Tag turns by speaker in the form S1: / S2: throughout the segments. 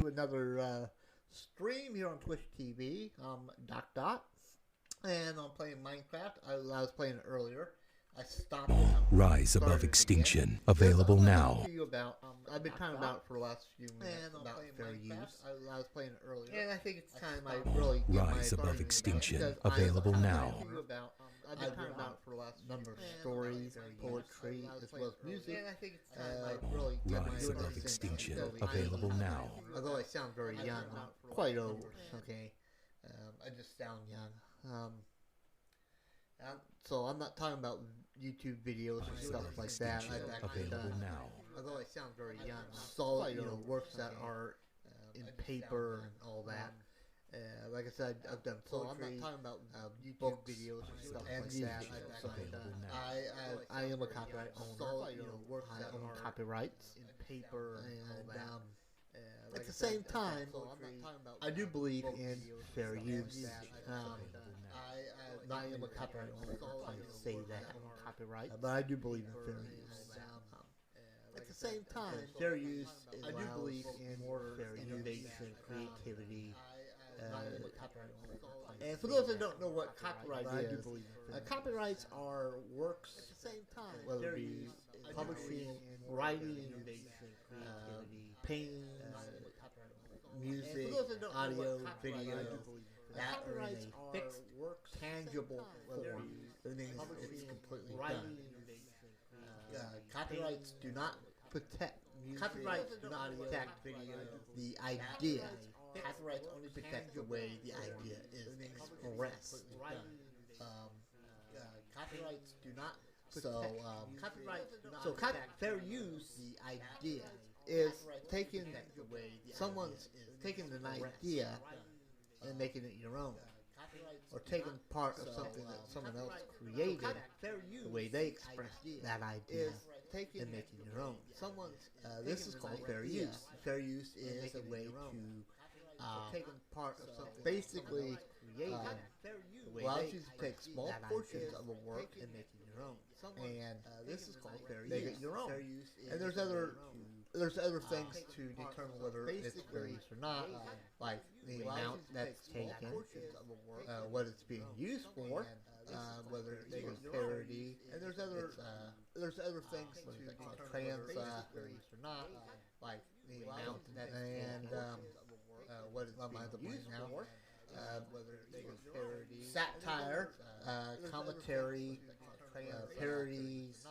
S1: to another stream here on Twitch TV. I'm Doc Dot, and I'm playing Minecraft. I was playing it earlier. I stopped it.
S2: Rise Above Extinction, available now.
S1: I've been talking about it for the last few minutes about fair use. I was playing it earlier, and I think it's time I really get
S2: Rise Above Extinction, available now.
S1: I've been talking about it for the last number of stories, poetry, as well as music. And I think it's time I really get my
S2: Rise Above Extinction, available now.
S1: Although I sound very young, I'm quite old. Okay, I just sound young. So I'm not talking about YouTube videos and stuff like that.
S2: Available now.
S1: Although I sound very young, so works that art in paper and all that. Like I said, I've done poetry. So I'm not talking about YouTube videos and stuff like that. I am a copyright owner. So, I own copyrights in paper and all that. At the same time, I do believe in fair use. I am a copyright owner. I say that copyright, but I do believe in fair use. At the same time, fair use I do believe in more fair innovation, creativity. And for those that don't know what copyright is, copyrights are works at the same time, whether it be publishing, writing, painting, music, audio, video. That are in a fixed, tangible form. It's completely done. Copyrights do not protect music. Copyrights do not protect the idea. Copyrights only protect the way the idea is expressed. Copyrights do not protect fair use. The idea is taking someone's taking an idea and making it your own, or taking part of something that someone else created, the way they expressed that idea, and making it your own. This is called fair use. Fair use is a way to part of something. Basically, allows you to take small portions of a work and make it your own. And this is called fair use. Make it your own. And there's other things to determine whether it's fair use or not, like the amount that's taken, what it's being used for, whether it's for parody, and there's other things to determine whether it's fair use or not, like the amount that's taken, what it's being used for, whether it's for parody, satire, commentary, parodies,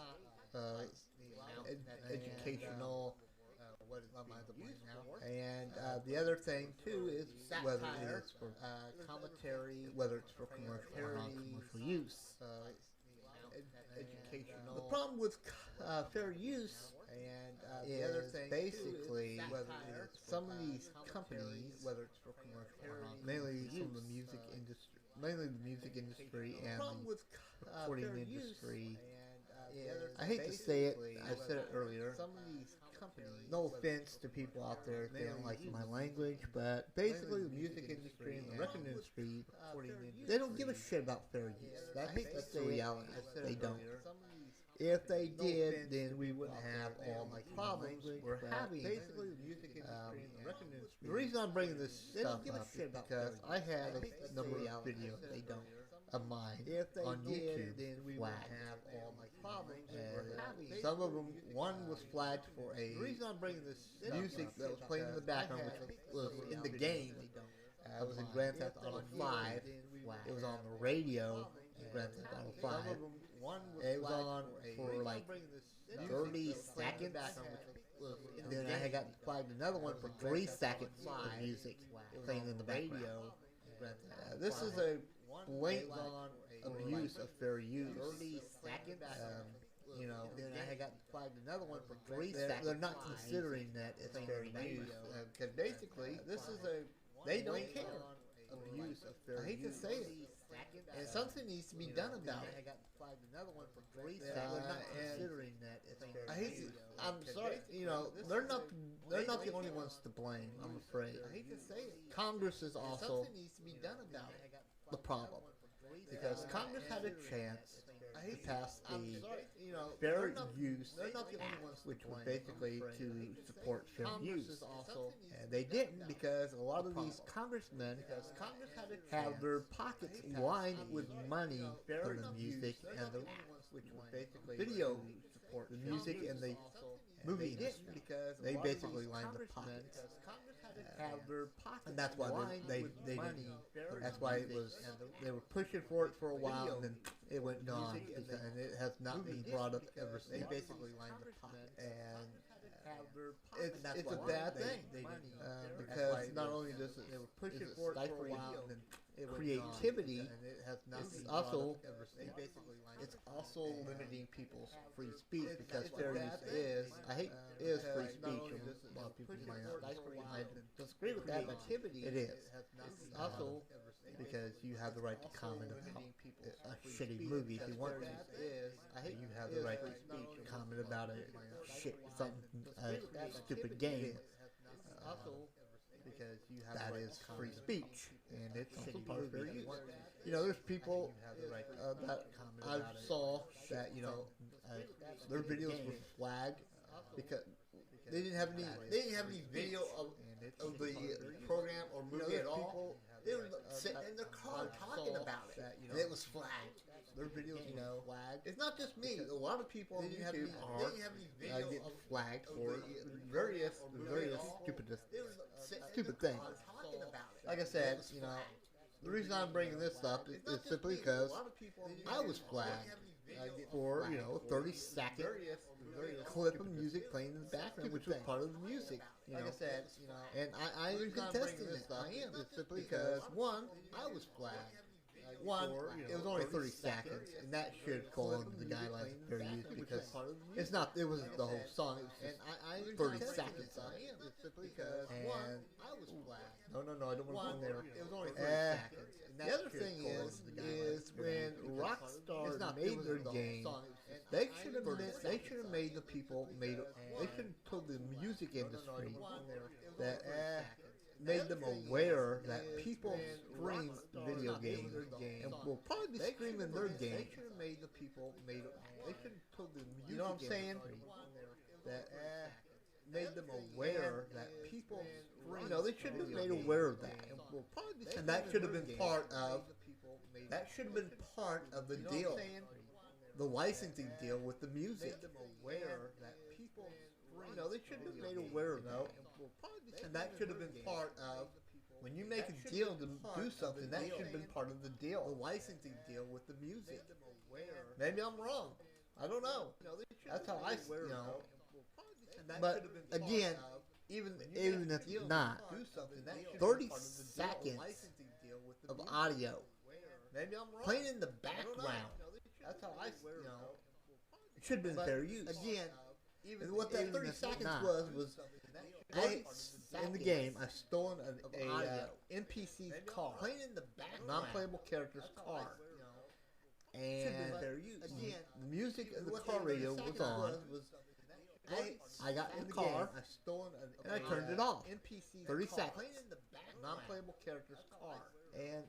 S1: educational. And the other thing too is whether it's for commentary, whether it's for commercial or non-commercial use. Educational. The problem with fair use and the other thing basically whether it's some of these companies, whether it's for commercial or not, mainly some of the music industry, and the recording industry. I hate to say it, I said it earlier. Some of these companies, no offense to people out there if they don't like my language, but basically the music industry and the record industry, they don't give a shit about fair use. That's the reality. They don't. If they did, then we wouldn't have all the problems we're having. Basically, the music industry and the record industry. The reason I'm bringing this stuff up is because I had a number of videos of mine on YouTube flagged. Some of them, one was flagged for a. The reason I'm bringing this music that was playing in the background, which was in the game, was in Grand Theft Auto 5. It was on the radio in Grand Theft Auto 5. It was on for like 30 seconds. Then I had got flagged another one for 3 seconds of music playing in the background. This is a blatant abuse of fair use. 30 seconds. Then I had got flagged another one for 3 seconds. They're not considering that it's fair use because basically this is they don't care. Abuse of fair use. I hate to say it, and something needs to be done about it. They're not considering that it's fair use. I'm sorry, they're not the only ones to blame. I'm afraid. I hate to say it. Congress is also the problem because Congress had a chance to pass the Fair Use Act, which was basically to support film use. And they didn't because a lot of these congressmen have their pockets lined with money from the music and the which was basically video support the music and the movie industry. They basically lined the pockets. And that's why they didn't. That's why it was. They were pushing for it for a while, and then it went gone, and it has not been brought up ever since. They basically lined the pockets, and it's a bad thing because not only does it stifle creativity, it's also limiting people's free speech because fair use is free speech. A lot of people might disagree with that, but it is. It's also because you have the right to comment about a shitty movie if you want to. You have the right to comment about a stupid game. That is free speech, and it's also part of fair use. There's people that I saw that their videos were flagged because they didn't have any video of the program or movie at all. They were sitting in their car talking about it, and it was flagged. Their videos were flagged. It's not just me. A lot of people on YouTube get flagged for various stupid things. Like I said, the reason I'm bringing this up is simply because I was flagged for 30-second clip of music playing in the background, which was part of the music. Like I said, and I am contesting this. I am. It's simply because one, I was flagged. It was only 30 seconds, and that should fall under the guidelines of fair use because it's not. It wasn't the whole song. It was just 30 seconds. And no, I don't want to go there. It was only 30 seconds. The other thing is when Rockstar made their game, they should have made the people they should have told the music industry that made them aware that people stream video games and will probably be streaming their game. They should have made the people they should have told the music industry, you know what I'm saying? That made them aware that people they should have been made aware of that. And that should have been part of the deal. The licensing deal with the music. They should have been made aware of that. And that should have been part of, when you make a deal to do something, that should have been part of the deal, the licensing deal with the music. Maybe I'm wrong. I don't know. That's how I, But again, even if not, 30 seconds of audio playing in the background. That's how I, it should have been fair use. Again, and what that 30 seconds was in the game, I've stolen a NPC's car, playing in the background, non-playable character's car, and the music of the car radio was on. I got in the car, and I turned it off. 30 seconds, non-playable character's car, and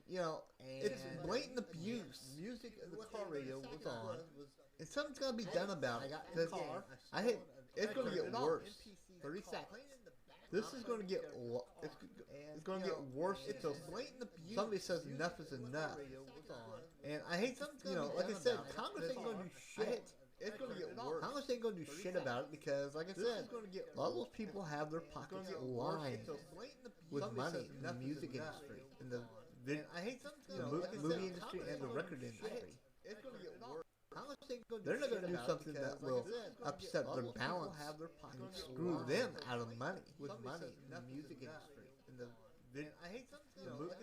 S1: it's blatant abuse. The music of the car radio was on, and something's gonna be done about it. It's gonna get worse. 30 seconds. This is going to get it's going to get worse until somebody says enough is enough. And I hate like I said, Congress ain't going to do shit. It's going to get worse. Congress ain't going to do shit about it because, like I said, a lot of those people have their pockets lined with money in the music industry, in the movie industry, and the record industry. It's going to get worse. They're not going to do something that will upset their balance and screw them out of money with money in the music industry, in the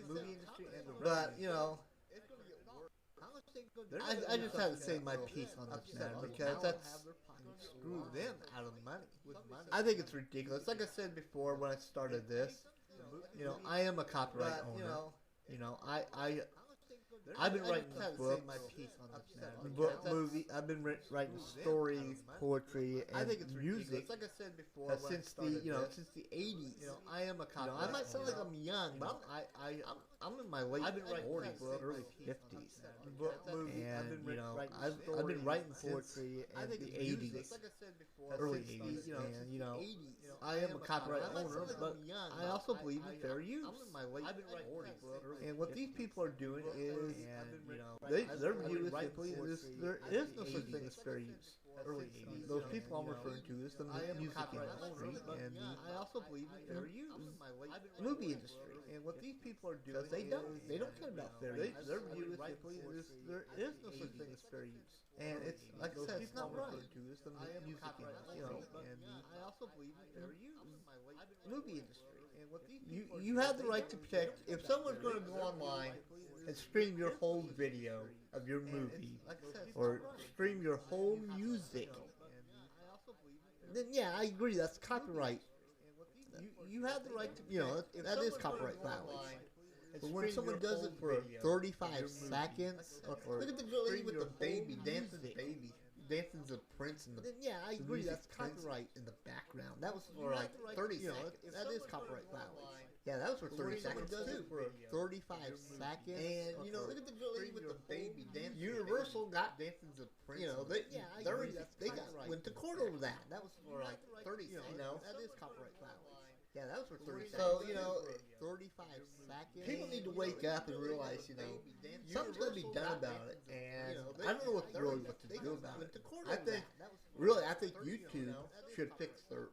S1: movie industry, and the but I just had to say my piece on this matter because that's screw them out of money with money. I think it's ridiculous. Like I said before when I started this, I am a copyright owner. I've been writing books,
S3: my piece on this matter.
S1: movie. I've been writing stories, poetry, and
S3: I think it's
S1: music.
S3: Like I said before,
S1: Since the since the 80s.
S3: I am a copyright.
S1: I might sound like I'm young, but I'm in my late
S3: I've been writing
S1: 40s,
S3: books,
S1: early 50s.
S3: movie.
S1: And
S3: I've
S1: I've been writing
S3: poetry
S1: in the
S3: it's
S1: 80s,
S3: music. Like I said before,
S1: early
S3: since
S1: 80s,
S3: the,
S1: and I am a copyright owner, but I also believe in fair use.
S3: I'm in my late
S1: I've been writing
S3: 40s, early
S1: And what these people are doing is,
S3: they
S1: their view is simply there is no such thing as fair use.
S3: early 80s.
S1: Those people I'm referring to is the music industry and the
S3: I also believe in
S1: fair use movie industry. And what these people are doing they don't care about fair use. Their view is simply there is no such thing as fair use. And it's like I said, it's not right. To is the music industry, and
S3: I also believe in fair use.
S1: movie industry. And what these you have the right to protect. If someone's going to go online and stream your whole video of your movie, or stream your whole music, then yeah, I agree. That's copyright. You have the right to, that is copyright violation. But when someone does it for 35 seconds, or look at the girl with the baby dancing the prince and the then yeah, I agree. That's copyright in the background. That was for like 30 seconds. That is copyright violation. Yeah, that was for 30 seconds too. For 35 seconds. And look at the girl with the baby dancing. Universal got dancing the prince. They went to court over that. That was for like 30 seconds. That is copyright violation. Yeah, that was for 30 seconds. So, 35 seconds. People need to wake up and realize, something's going to be done about it. And I don't know what to do about it. I think YouTube should fix their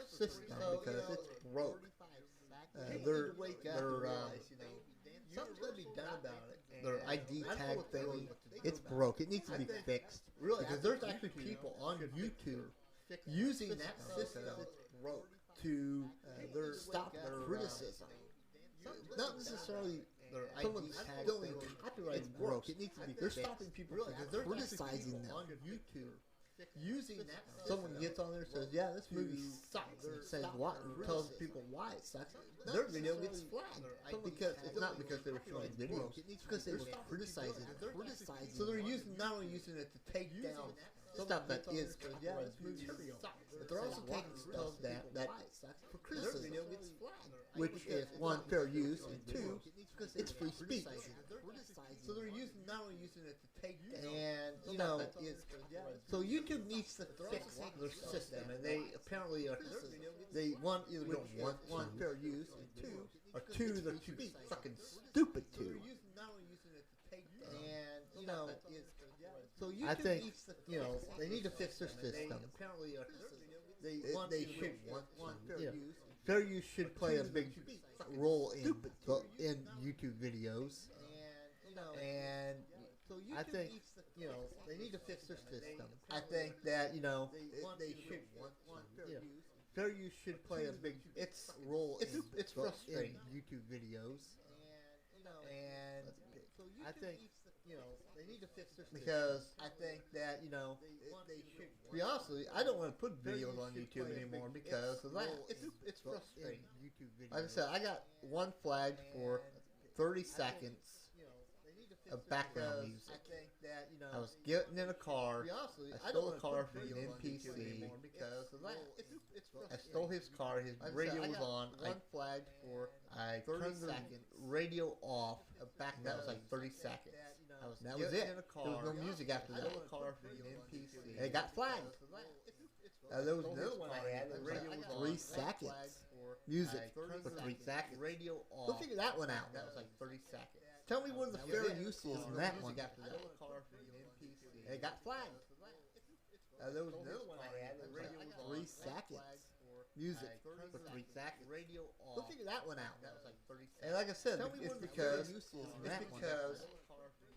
S1: system because it's broke. Something's going to be done about it. Their ID tag thing, it's broke. It needs to be fixed. Because there's actually people on YouTube using that system to stop criticism. Not necessarily someone stealing copyright. It's broke. It needs to be. They're stopping people because they're criticizing them on YouTube. Using that, someone gets on there and says, "Yeah, this movie sucks," and says what, and tells people why it sucks. Their video gets flagged because it's not because they were showing videos. It's because they were criticizing it. So they're not only using it to take down stuff that is copyright material, but they're also taking stuff that for criticism, which is one, fair use, and two, it's free speech. So they're not only using it to take down, and so YouTube needs to fix their system, and they apparently are. They either don't want one, fair use, and two, they're too fucking stupid to. And so YouTube I think they need to fix their system. They should want fair use. Fair use should play a big role in YouTube videos. And so I think they need to fix their system. I think that they should want fair use should play a big role. It's frustrating in YouTube videos. And I think they need to fix their system because I think that they should. To be honest with you, I don't want to put videos on YouTube anymore because of that. It's frustrating. YouTube videos. Like I said, I got one flagged for 30 seconds of background music. I was getting in a car. I stole a car from an NPC because of that. I stole his car. His radio was on. I flagged for. I turned the radio off. That was like 30 seconds. That was it. There was no music after that. I stole a car from an NPC. It got flagged. There was another one I had. The radio was 3 seconds. Music for 3 seconds. Radio off. We'll figure that one out. That was like 30 seconds. Tell me where the fair use is in that one. It got flagged. There was another one I had. The radio was 3 seconds. Music for 3 seconds. Radio off. We'll figure that one out. That was like 30 seconds. And like I said, it's because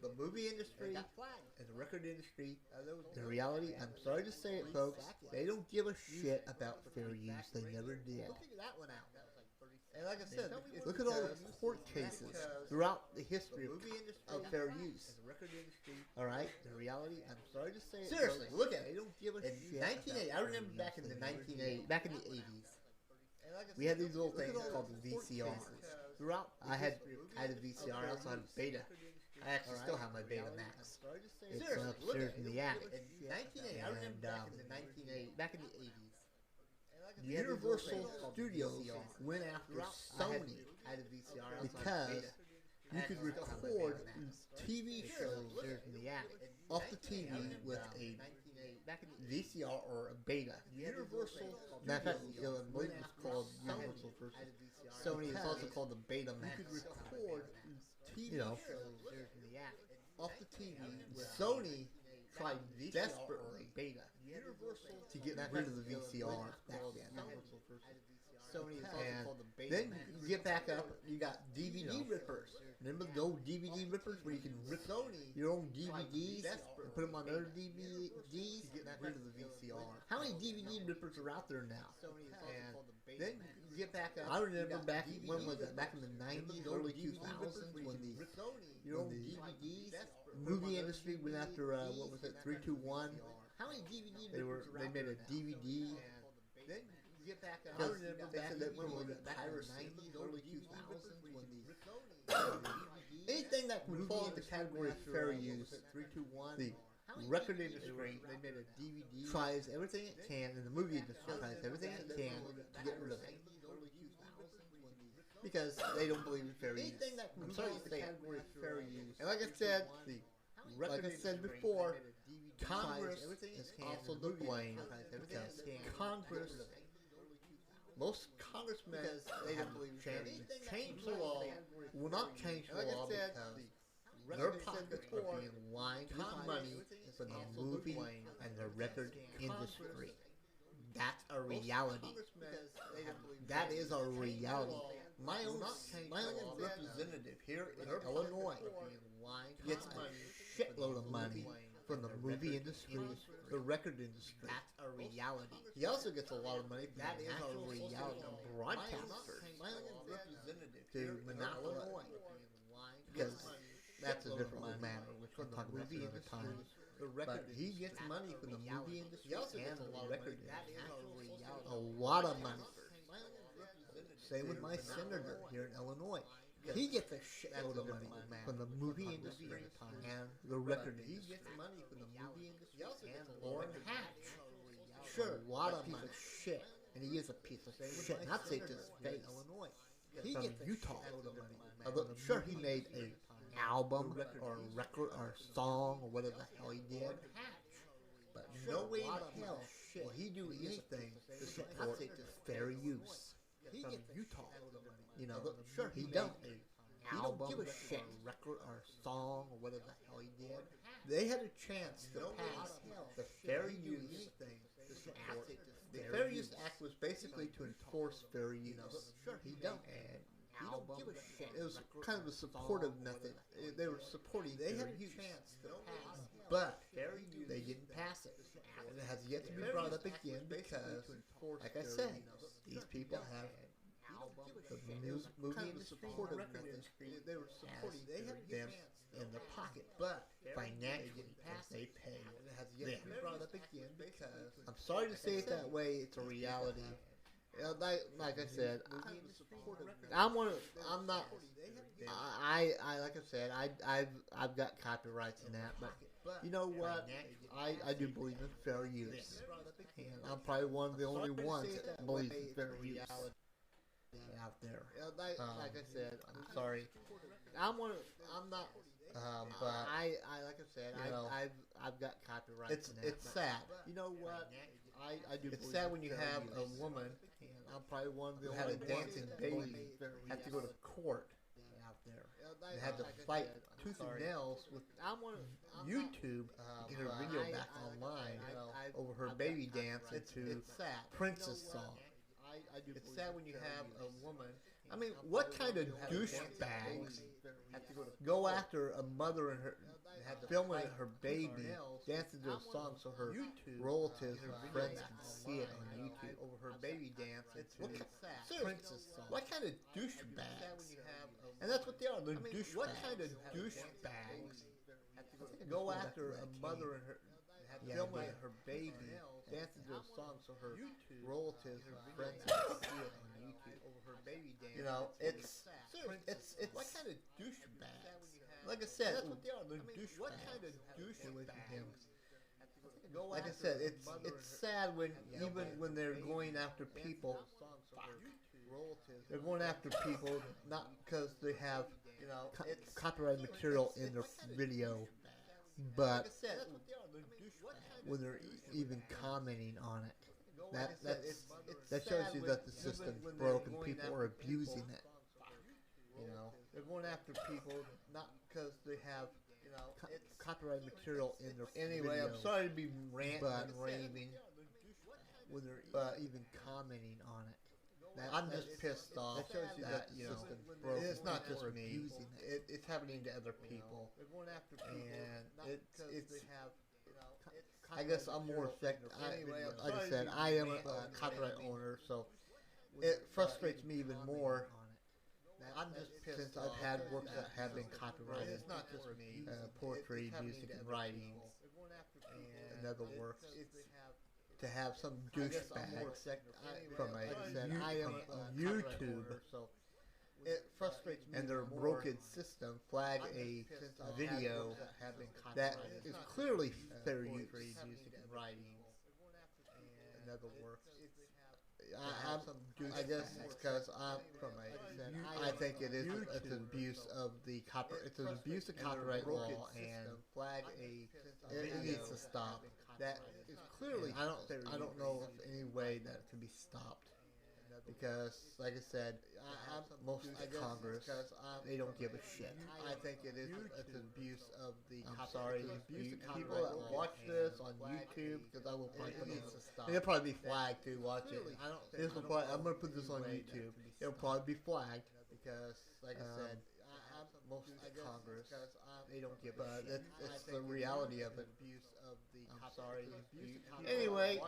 S1: the movie industry and the record industry, in reality, I'm sorry to say it, folks, they don't give a shit about fair use. They never did. And like I said, look at all the court cases throughout the history of fair use. All right, in reality, I'm sorry to say it. Seriously, look at it. They don't give a shit. In 1980, I remember back in the 80s, we had these little things called the VCRs. I had a VCR. I also had a beta. I actually still have my Betamax. It's upstairs in the attic.
S3: In 1980, I remember back in the 80s.
S1: Universal Studios went after Sony
S3: I had a VCR
S1: because you could record TV shows
S3: in the attic.
S1: off the TV with a VCR or a Beta.
S3: Universal.
S1: Matter of fact, I believe it's called Universal versus Sony. It's also called the Betamax.
S3: You could record TV
S1: You know.
S3: shows in the attic.
S1: Off the TV. Sony tried desperately
S3: Beta.
S1: to get rid of the VCR back then.
S3: Sony is also
S1: And
S3: called the Beta.
S1: then you get back up, you got DVD rippers. Remember the old DVD rippers where you can rip your own DVDs and put them on other DVDs?
S3: to get rid of the VCR.
S1: How many DVD rippers are out there now?
S3: And
S1: Then you get back up. I remember back, when was it? Back in the 90s, early 2000s, when the DVDs, movie industry went after, what was it, 321?
S3: how many DVD
S1: They made a DVD.
S3: Then you get back up.
S1: I remember back in the, when was it, piracy, early 2000s, when anything that would fall into the category of fair use, the record industry
S3: They made a DVD.
S1: tries everything it can, and the movie industry tries everything it can to get rid of it. Because they don't believe in fair use.
S3: Anything that
S1: I'm
S3: would
S1: sorry
S3: fall
S1: to
S3: into the
S1: say it.
S3: category of fair use.
S1: And like I said, like I said before,
S3: Congress
S1: Congress
S3: everything
S1: is
S3: it can,
S1: also
S3: and
S1: the
S3: movie
S1: blame
S3: industry tries
S1: because
S3: everything it can.
S1: Congress, most congressmen
S3: Because they
S1: have
S3: don't believe in fair
S1: changed,
S3: use.
S1: changed the law, will not change the
S3: Like I
S1: law
S3: said,
S1: because their pockets are being lined with money from the movie and the record industry. That's a reality. That is a reality. My own representative here in Illinois gets a shitload of money from the movie industry, the record industry. That's a reality. He also gets a lot of money from the national broadcasters to monopolize. Because that's a different matter, which we'll talk about another time. But he gets money from the movie industry and the record industry. A lot of money. Same with my senator here in Illinois. He gets a shitload of money from the movie industry and the record industry. He gets money from the movie industry and Orrin Hatch. Sure, a lot of money. Shit. And he is a piece of shit. Not say to his face. He gets Utah. Although, sure, he made a album or a record or a song or whatever the hell he did. But no way in hell will he do anything to support fair use. He gets Utah. You know, sure, he don't. He don't give a shit. Record or song or whatever the hell he did. They had a chance to pass the Fair Use thing to support. The Fair Use Act was basically to enforce fair use. Sure, he don't. And he don't give a shit. It was kind of a supportive method. They were supporting. They had a chance to pass, but they didn't pass it. And it has yet to be brought up again because, like I said, these people have the movie industry, record industry. They were supporting them in the pocket, but financially they pay them. I'm sorry to say it that way. It's a reality. Like I said, I'm not. Like I said, I've got copyrights in that, but you know what? I do believe in fair use, and I'm probably one of the only ones that believes in fair use out there. Like I said, I'm sorry. I'm not. But like I said, I've got copyrights in that. It's sad. You know what? I do. It's sad when you have a woman. I'm probably one of the only had a dancing baby. Have to go to court out there. They had to fight tooth and nails with YouTube to get her video back online over her baby dancing to Prince's song. It's sad when you have a woman. I mean, what kind of douchebags go after a mother and her, filming her baby dancing to a song so her relatives, her friends can see it on YouTube over her baby dancing to Prince's song? What kind of douchebags? And that's what they are. They're douchebags. What kind of douchebags go after a mother and her, filming her baby dancing to a song so her relatives, her friends can see it on YouTube over her baby dancing. You know, it's what kind of douchebags? like I said,
S3: That's what they are. They're douchebags.
S1: what kind of douchebags?
S3: Go
S1: Like I
S3: after
S1: said,
S3: their
S1: it's
S3: mother
S1: it's
S3: and
S1: sad when
S3: her-
S1: even when they're going after people, they're going after people not because they have copyright material in their video, but when they're even commenting on it. That shows you that the system's broken. People are abusing it. They're going after people not because they have copyright material in their
S3: Anyway,
S1: video,
S3: I'm sorry to be ranting
S1: but
S3: and raving.
S1: when they're even commenting on it. I'm just pissed off.
S3: That shows you that
S1: the
S3: the
S1: system's
S3: system's
S1: broken.
S3: broken.
S1: It's not
S3: People
S1: just
S3: are
S1: me.
S3: abusing
S1: It's happening to other people. And it's I guess I'm more affected.
S3: Anyway, I'm
S1: Like I
S3: sorry
S1: said,
S3: to be
S1: I am a
S3: ranting.
S1: copyright owner, so it frustrates me even more. I'm just pissed since I've had works that have been copyrighted.
S3: It's not just me.
S1: Poetry, music, and writing, and other works. To have some douchebag from a YouTuber, so it frustrates me. And their broken system flag a video that is clearly fair use, music, and writing, and other works. I guess it's because I'm from I think it is it's an abuse of the it's an abuse of copyright law, and it needs to stop. That is clearly I don't know of any way that it can be stopped, because like I said, most of Congress they don't give a shit. I think it is it's an abuse of the people that watch this on YouTube, because I will probably put it needs to stop. It'll probably be flagged to watch it. I'm gonna put this on YouTube. It'll probably be flagged because like I said, most of Congress they don't give a shit. It's the reality of it. Anyway,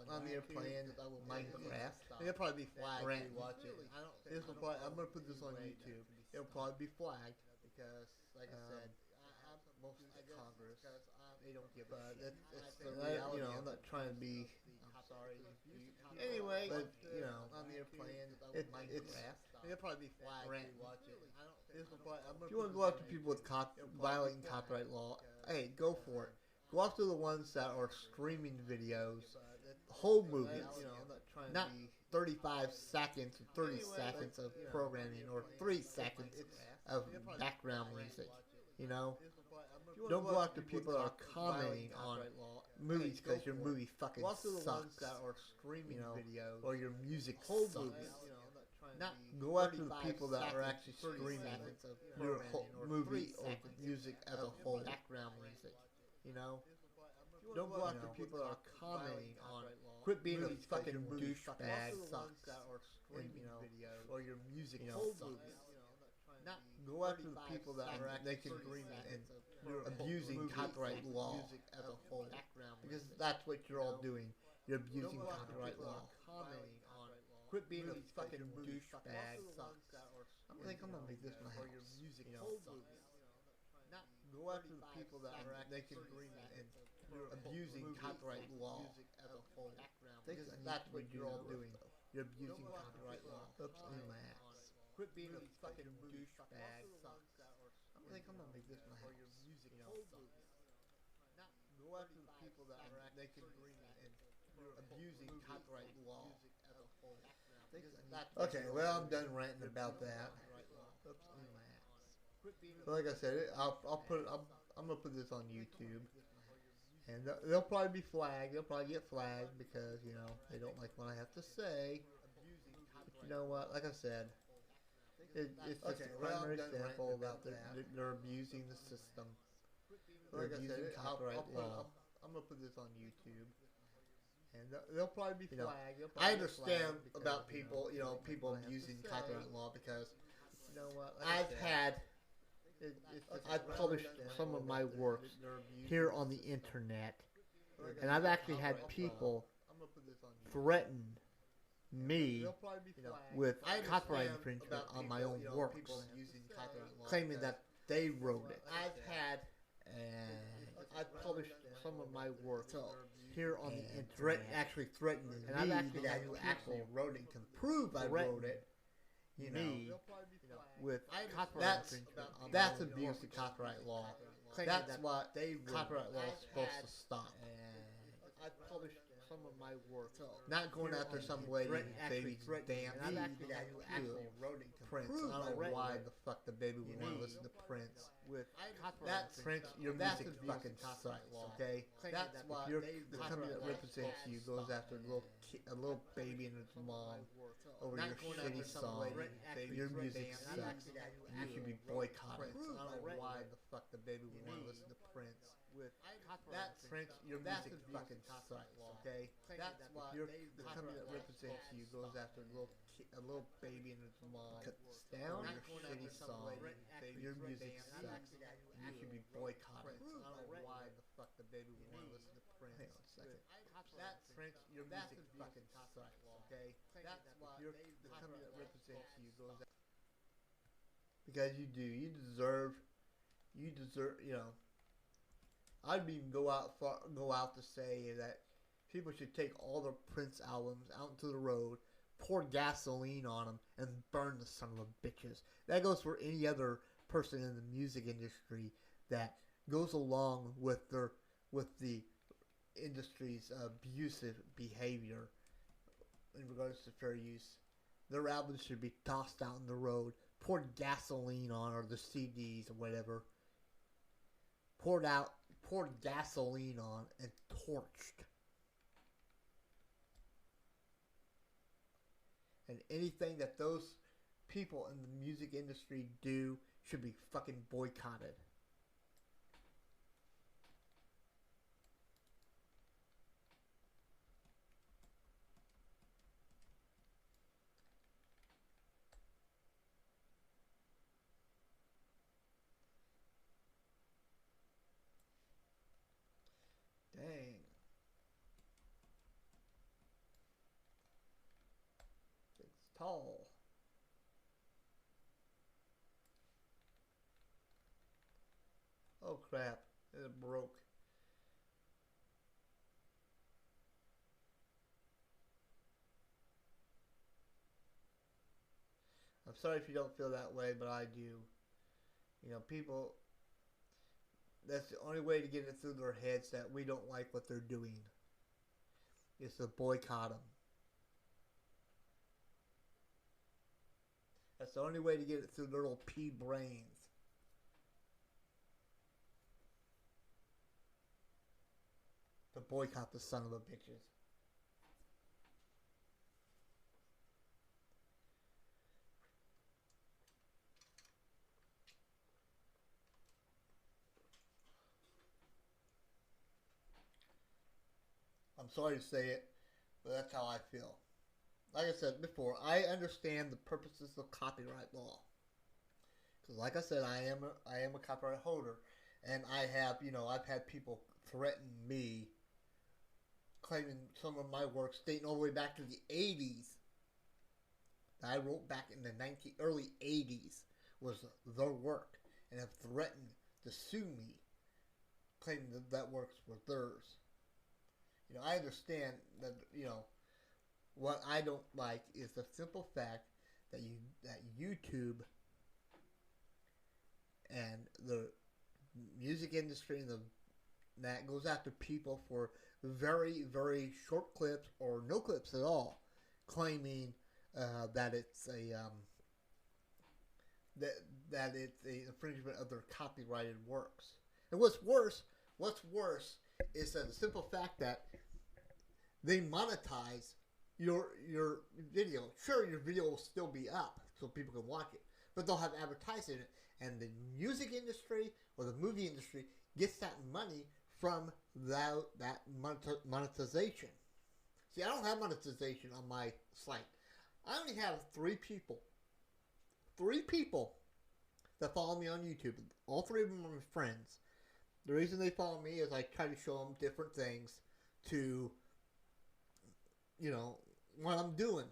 S1: on the airplane, Minecraft. It'll probably be flagged to watch it. I'm gonna put this on YouTube. It'll probably be flagged because, like I said, most of Congress they don't give a shit. It's the reality. I'm not trying to be. Anyway, but on the airplane, it'll probably be flagged to watch it. If you want to go after people with violating copyright law, hey, go for it. Go after the ones that are streaming videos, whole movies, not 35 seconds or 30 seconds of programming or 3 seconds of background music. Don't go after people that are commenting on movies because your movie fucking sucks, or your music sucks. Not go after the people that are actually streaming your whole movie or music as a whole. Background music, Don't go after people that are commenting on. Quit being a fucking douchebag. Or your music sucks. Not go after the people that are actually streaming and abusing copyright law as a whole, because that's what you're all doing. You're abusing copyright law. Quit being a fucking douchebag. I think I'm gonna make this my house. Not go after the people that are actually streaming and abusing copyright law as a whole, because that's what you're all doing. You're abusing copyright law. Oops, in my ass. Quit being a fucking douchebag. I think I'm gonna make this my house. Not go after the people that are actually streaming and abusing copyright law as a whole. Okay, well, I'm done ranting about that. Oops, in my ass. But like I said, I'm gonna put this on YouTube, and they'll probably be flagged. They'll probably get flagged because they don't like what I have to say. But you know what? Like I said, it's just a primary example that they're abusing the system. They're abusing copyright law. I'm gonna put this on YouTube. And they'll probably be flagged. I understand about people, people abusing copyright law, because I've published some of my works here on the internet, and I've actually had people threaten me with copyright infringement on my own works, claiming that they wrote it. I've published some of my works here on the internet, actually threatening me that who actually wrote it can prove I wrote it, you
S3: me,
S1: know, with
S3: copyright
S1: that's
S3: infringement on
S1: that's
S3: my own
S1: abuse
S3: work.
S1: of copyright law.
S3: Claiming
S1: That's
S3: that
S1: what
S3: they would-
S1: copyright law is
S3: I've
S1: supposed
S3: had,
S1: to stop.
S3: I published some of my work.
S1: Not going
S3: here
S1: after
S3: on
S1: some
S3: the
S1: lady
S3: threat- actually
S1: baby's
S3: threatening,
S1: damn
S3: and I've
S1: to
S3: actually wrote it to
S1: Prince.
S3: prove
S1: I don't
S3: my
S1: know why
S3: right
S1: the fuck the baby would
S3: You
S1: want to
S3: need-
S1: listen to Prince.
S3: with
S1: That's Prince. Your
S3: that's
S1: music
S3: abuse
S1: fucking
S3: of copyright
S1: sucks.
S3: law.
S1: Okay,
S3: Claiming
S1: that's
S3: that
S1: why
S3: if you're-
S1: the company that
S3: copyright law
S1: represents
S3: is
S1: you
S3: supposed
S1: goes
S3: to
S1: after a little baby and his mom over
S3: Not
S1: your
S3: going
S1: shitty
S3: after some
S1: song.
S3: lady
S1: Your
S3: threatening,
S1: music
S3: and I've
S1: sucks.
S3: actually
S1: You should be boycotted.
S3: Prove
S1: I don't
S3: my
S1: know why
S3: right
S1: the fuck the baby would want to listen to Prince.
S3: with
S1: That's Prince. Your
S3: that's
S1: music
S3: abuse
S1: fucking
S3: of copyright
S1: sucks.
S3: law.
S1: Okay,
S3: Claiming
S1: that's
S3: that
S1: why
S3: if you're-
S1: the company that represents you goes after a little baby and his mom. Cut this down.
S3: Not
S1: Your
S3: going
S1: shitty
S3: after some
S1: song.
S3: lady
S1: Your music
S3: threatening, and I've
S1: sucks.
S3: actually
S1: You should be boycotted.
S3: Prove
S1: I don't
S3: my
S1: know
S3: right
S1: why the fuck the baby would want to listen to Prince. Hang on a second. That's Prince. Your
S3: That's
S1: music
S3: abuse
S1: fucking
S3: of copyright
S1: sucks.
S3: law.
S1: Okay,
S3: Claiming
S1: that's
S3: that
S1: why
S3: if you're-
S1: the company that represents you goes.
S3: stop.
S1: Because you do. You deserve. You know. I'd even go out to say that people should take all their Prince albums out into the road, pour gasoline on them, and burn the son of a bitches. That goes for any other person in the music industry that goes along with the industry's abusive behavior in regards to fair use. Their albums should be tossed out in the road, poured gasoline on, or the CDs or whatever. Poured gasoline on and torched. And anything that those people in the music industry do should be fucking boycotted. Dang. It's tall. Oh crap. It broke. I'm sorry if you don't feel that way, but I do. You know, people, that's the only way to get it through their heads that we don't like what they're doing, is to boycott them. That's the only way to get it through their little pea brains. To boycott the son of a bitches. I'm sorry to say it, but that's how I feel. Like I said before, I understand the purposes of copyright law. Because like I said, I am a copyright holder. And I've had people threaten me, claiming some of my works dating all the way back to the 80s. That I wrote back in the early 80s was their work. And have threatened to sue me, claiming that works were theirs. I understand that, what I don't like is the simple fact that YouTube and the music industry and that goes after people for very, very short clips or no clips at all, claiming that it's that it's an infringement of their copyrighted works. And what's worse is the simple fact that they monetize your video. Sure, your video will still be up so people can watch it, but they'll have advertising it, and the music industry or the movie industry gets that money from that monetization. See, I don't have monetization on my site. I only have three people that follow me on YouTube. All three of them are my friends. The reason they follow me is I try to show them different things to, what I'm doing.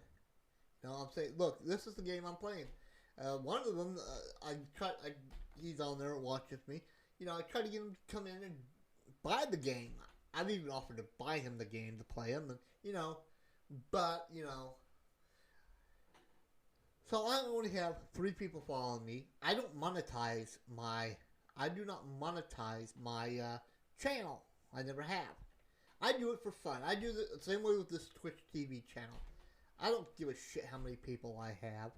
S1: I'm saying, look, this is the game I'm playing. One of them, he's on there and watches me. I try to get him to come in and buy the game. I've even offered to buy him the game to play him, but So I only have 3 people following me. I do not monetize my channel. I never have. I do it for fun. I do the same way with this Twitch TV channel. I don't give a shit how many people I have.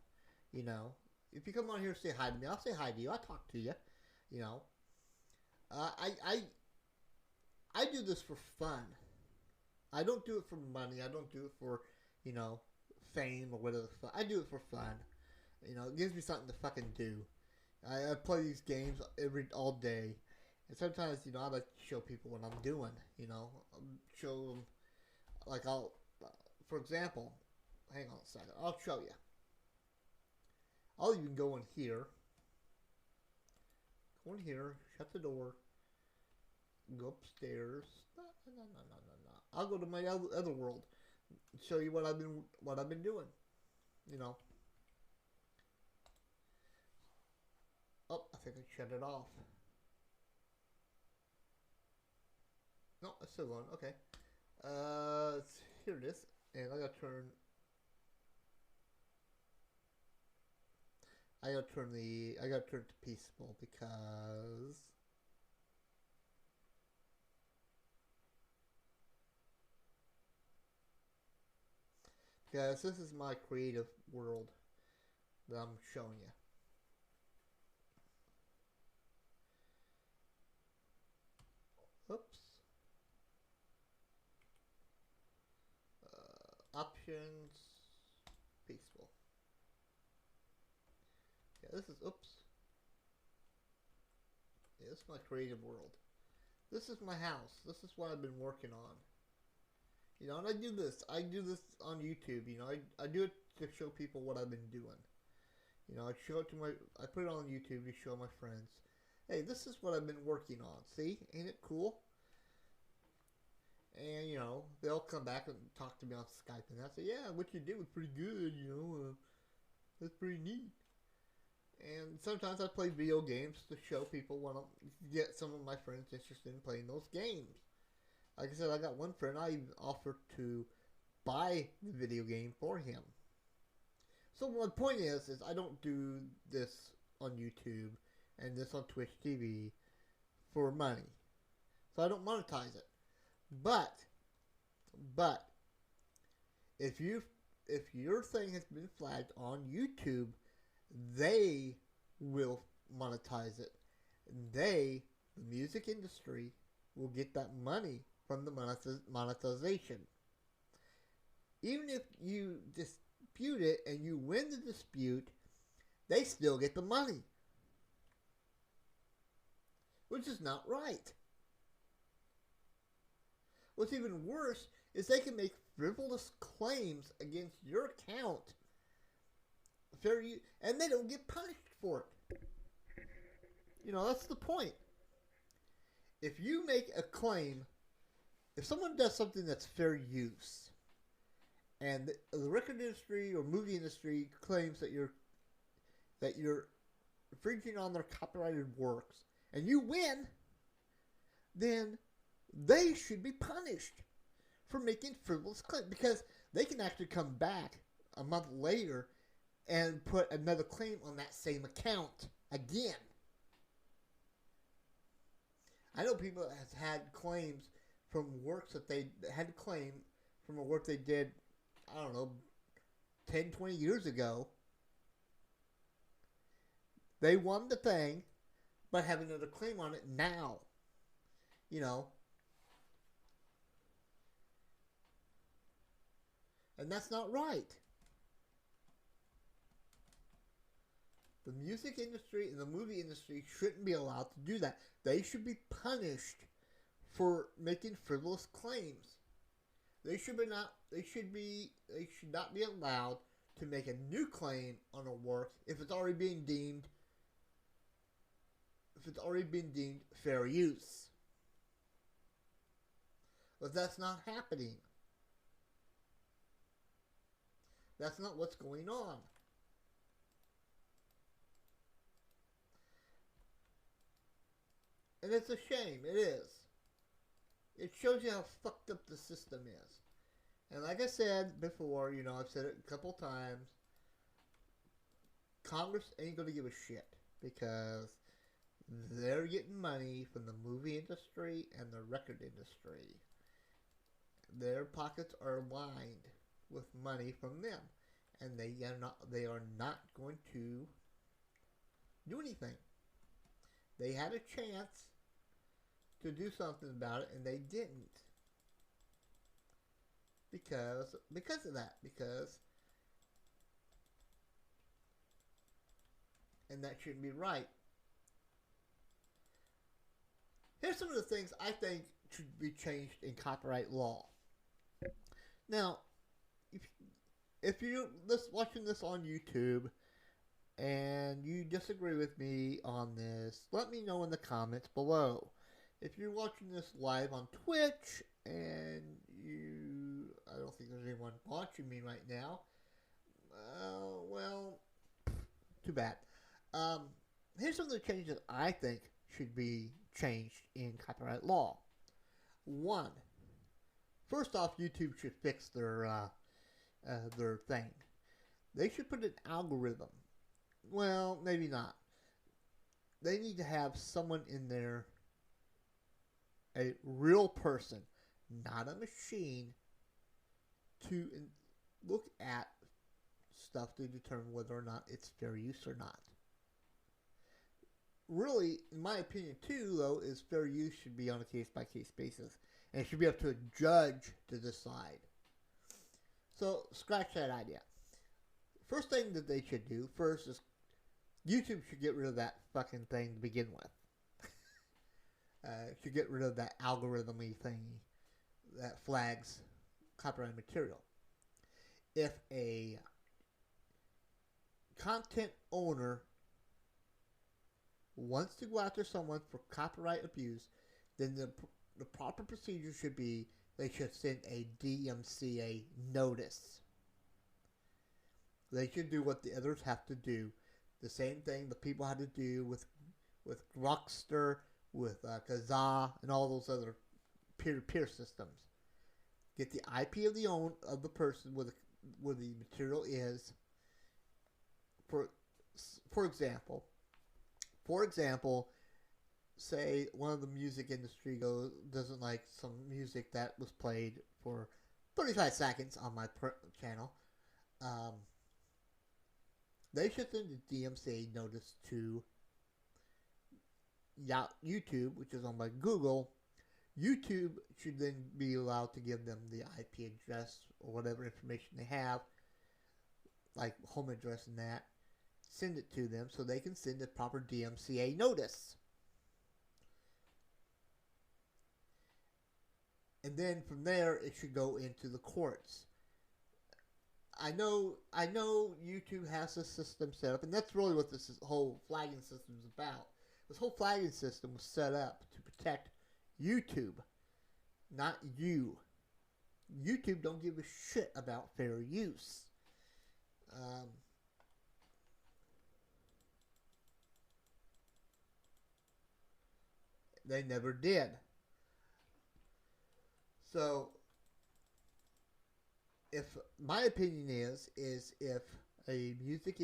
S1: You know, if you come on here and say hi to me, I'll say hi to you. I'll talk to you. You know, I do this for fun. I don't do it for money. I don't do it for, you know, fame or whatever. I do it for fun. You know, it gives me something to fucking do. I play these games all day. And sometimes, you know, I like to show people what I'm doing. You know, show them, like for example, hang on a second. I'll show you. I'll even go in here. Go in here, shut the door, go upstairs. No. I'll go to my other world and show you what I've been doing. You know. Oh, I think I shut it off. No, it's still going. Okay. Here it is, and I gotta turn it to peaceful because this is my creative world that I'm showing you. Oops. Options, peaceful. Yeah, this is, oops. Yeah, this is my creative world. This is my house. This is what I've been working on. You know, and I do this on YouTube. You know, I do it to show people what I've been doing. You know, I put it on YouTube to show my friends. Hey, this is what I've been working on. See? Ain't it cool? And, you know, they'll come back and talk to me on Skype. And I say, yeah, what you did was pretty good, you know. That's pretty neat. And sometimes I play video games to show people get some of my friends interested in playing those games. Like I said, I got one friend I even offered to buy the video game for him. So my point is I don't do this on YouTube and this on Twitch TV for money. So I don't monetize it. But if your thing has been flagged on YouTube, they will monetize it. The music industry, will get that money from the monetization. Even if you dispute it and you win the dispute, they still get the money. Which is not right. What's even worse is they can make frivolous claims against your account, and they don't get punished for it. You know, that's the point. If you make a claim, if someone does something that's fair use, and the record industry or movie industry claims that you're infringing on their copyrighted works, and you win, then they should be punished for making frivolous claims, because they can actually come back a month later and put another claim on that same account again. I know people that have had claims from works that they had to claim from a work they did, I don't know, 10, 20 years ago. They won the thing, but have another claim on it now. You know. And that's not right. The music industry and the movie industry shouldn't be allowed to do that. They should be punished for making frivolous claims. They should not be allowed to make a new claim on a work if it's already been deemed fair use. But that's not happening. That's not what's going on. And it's a shame. It is. It shows you how fucked up the system is. And like I said before, you know, I've said it a couple times, Congress ain't gonna give a shit because they're getting money from the movie industry and the record industry. Their pockets are lined with money from them, and they are not going to do anything. They had a chance to do something about it, and they didn't. Because of that. And that shouldn't be right. Here's some of the things I think should be changed in copyright law. Now, if you're watching this on YouTube and you disagree with me on this, let me know in the comments below. If you're watching this live on Twitch and I don't think there's anyone watching me right now. Well, too bad. Here's some of the changes I think should be changed in copyright law. One, first off, YouTube should fix their thing. They should put an algorithm. Well, maybe not. They need to have someone in there, a real person, not a machine, to look at stuff to determine whether or not it's fair use or not. Really, in my opinion too, though, is fair use should be on a case-by-case basis. And it should be up to a judge to decide. So, scratch that idea. First thing that they should do first is YouTube should get rid of that fucking thing to begin with. Should get rid of that algorithm-y thing that flags copyrighted material. If a content owner wants to go after someone for copyright abuse, then the proper procedure should be they should send a DMCA notice. They should do what the others have to do. The same thing the people had to do with Grokster, with Kazaa, and all those other peer-to-peer systems. Get the IP of the person where the material is. For example, say one of the music industry doesn't like some music that was played for 35 seconds on my channel. They should send a DMCA notice to YouTube, which is owned by Google. YouTube should then be allowed to give them the IP address or whatever information they have, like home address and that. Send it to them so they can send a proper DMCA notice. And then from there, it should go into the courts. I know YouTube has a system set up, and that's really what this whole flagging system is about. This whole flagging system was set up to protect YouTube, not you. YouTube don't give a shit about fair use. They never did. So, if my opinion is if the music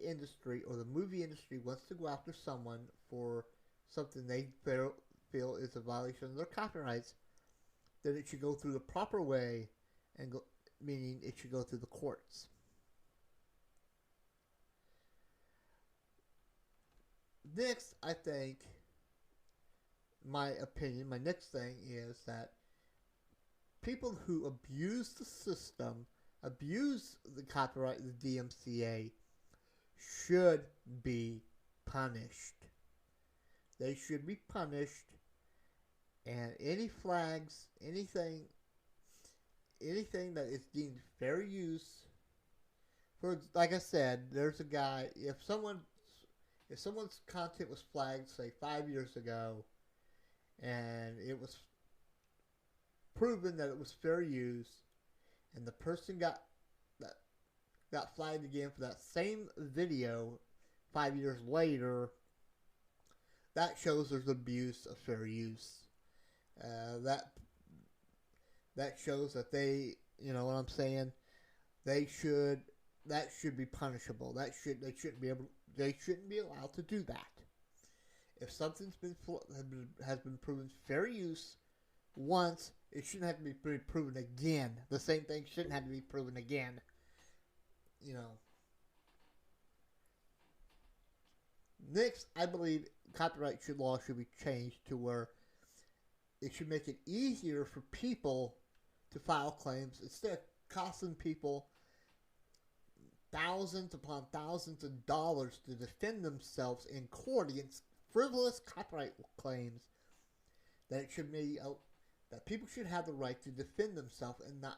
S1: industry or the movie industry wants to go after someone for something they feel is a violation of their copyrights, then it should go through the proper way, meaning it should go through the courts. Next, I think, my opinion, my next thing is that people who abuse the system, abuse the copyright, the DMCA, should be punished. They should be punished, and any flags, anything that is deemed fair use, like I said, there's a guy, if someone's content was flagged, say 5 years ago, and it was proven that it was fair use, and the person got flagged again for that same video 5 years later, that shows there's abuse of fair use. That shows that they, you know what I'm saying, they should that should be punishable. They shouldn't be allowed to do that. If something's has been proven fair use once, it shouldn't have to be proven again. The same thing shouldn't have to be proven again. You know. Next, I believe copyright law should be changed to where it should make it easier for people to file claims instead of costing people thousands upon thousands of dollars to defend themselves in court against frivolous copyright claims. That it should be that people should have the right to defend themselves and not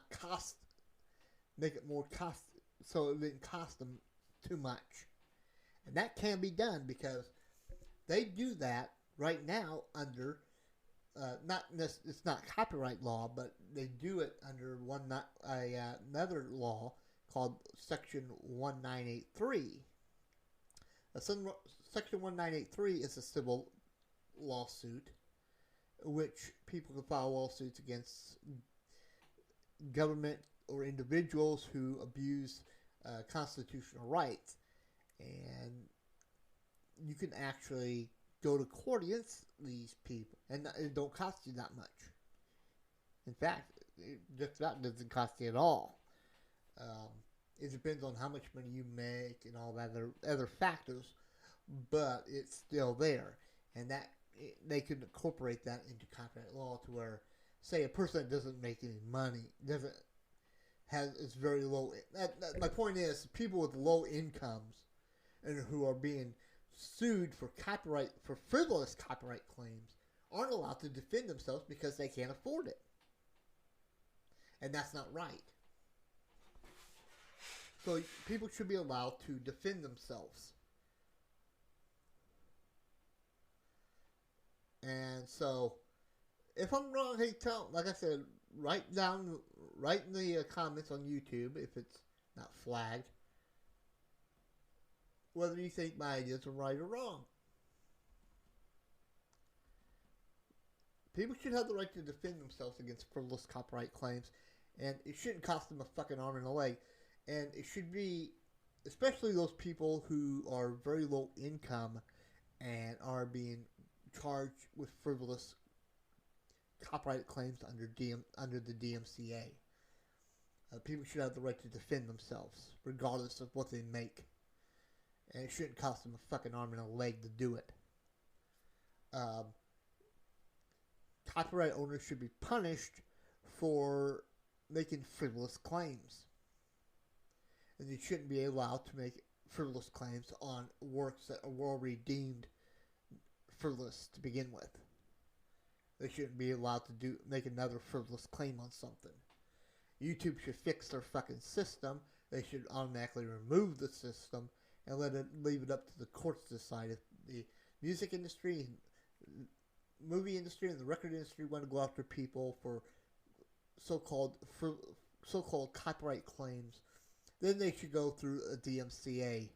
S1: make it more cost, so it didn't cost them too much. And that can be done because they do that right now under it's not copyright law, but they do it under another law called Section 1983. Section 1983 is a civil lawsuit, which people can file lawsuits against government or individuals who abuse constitutional rights. And you can actually go to court against these people, and it don't cost you that much. In fact, it just about doesn't cost you at all. It depends on how much money you make and all that other factors, but it's still there, and that they can incorporate that into copyright law to where, say, a person that doesn't make any money is very low. My point is, people with low incomes and who are being sued for frivolous copyright claims aren't allowed to defend themselves because they can't afford it. And that's not right. So people should be allowed to defend themselves. And so, if I'm wrong, hey, like I said, write in the comments on YouTube if it's not flagged, whether you think my ideas are right or wrong. People should have the right to defend themselves against frivolous copyright claims, and it shouldn't cost them a fucking arm and a leg. And it should be, especially those people who are very low income and are being charged with frivolous copyright claims under the DMCA. People should have the right to defend themselves, regardless of what they make. And it shouldn't cost them a fucking arm and a leg to do it. Copyright owners should be punished for making frivolous claims. And you shouldn't be allowed to make frivolous claims on works that are already deemed frivolous to begin with. They shouldn't be allowed to make another frivolous claim on something. YouTube should fix their fucking system. They should automatically remove the system and leave it up to the courts to decide if the music industry, movie industry, and the record industry want to go after people for so-called copyright claims. Then they should go through a DMCA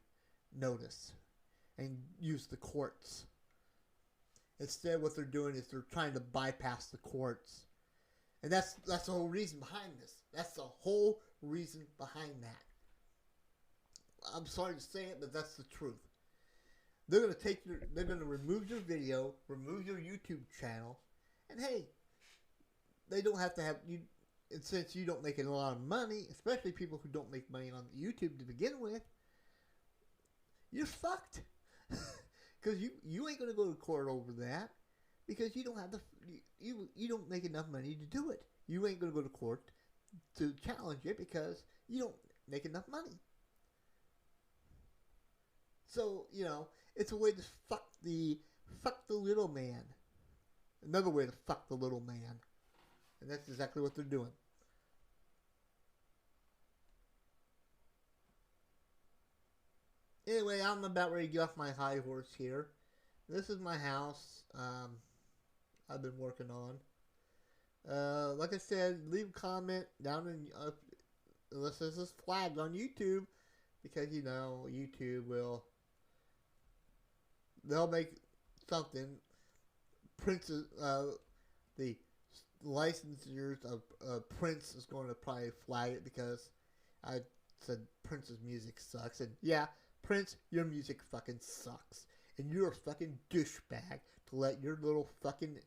S1: notice and use the courts. Instead, what they're doing is they're trying to bypass the courts. And that's the whole reason behind this. That's the whole reason behind that. I'm sorry to say it, but that's the truth. They're going to remove your video, remove your YouTube channel, and hey, they don't have to have you. And since you don't make a lot of money, especially people who don't make money on YouTube to begin with, you're fucked. Because you ain't going to go to court over that because you don't have you don't make enough money to do it. You ain't going to go to court to challenge it because you don't make enough money. So, it's a way to fuck the little man. Another way to fuck the little man. And that's exactly what they're doing. Anyway, I'm about ready to get off my high horse here. This is my house. I've been working on. Like I said, leave a comment down in unless this is flagged on YouTube, because YouTube they'll make something. The licensors of Prince is going to probably flag it because I said Prince's music sucks. And yeah, Prince, your music fucking sucks. And you're a fucking douchebag to let your little fucking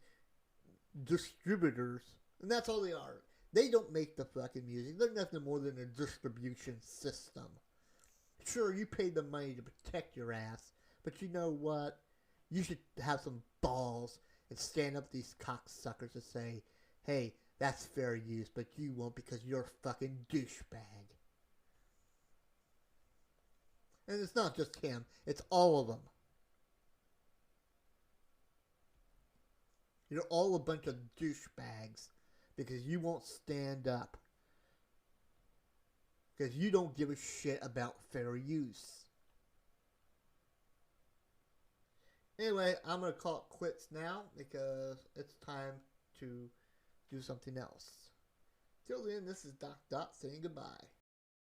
S1: distributors, and that's all they are. They don't make the fucking music. They're nothing more than a distribution system. Sure, you paid the money to protect your ass, but you know what? You should have some balls and stand up to these cocksuckers and say, hey, that's fair use, but you won't because you're a fucking douchebag. And it's not just him, it's all of them. You're all a bunch of douchebags because you won't stand up. Because you don't give a shit about fair use. Anyway, I'm going to call it quits now because it's time to do something else. Till then, this is Doc Dot saying goodbye.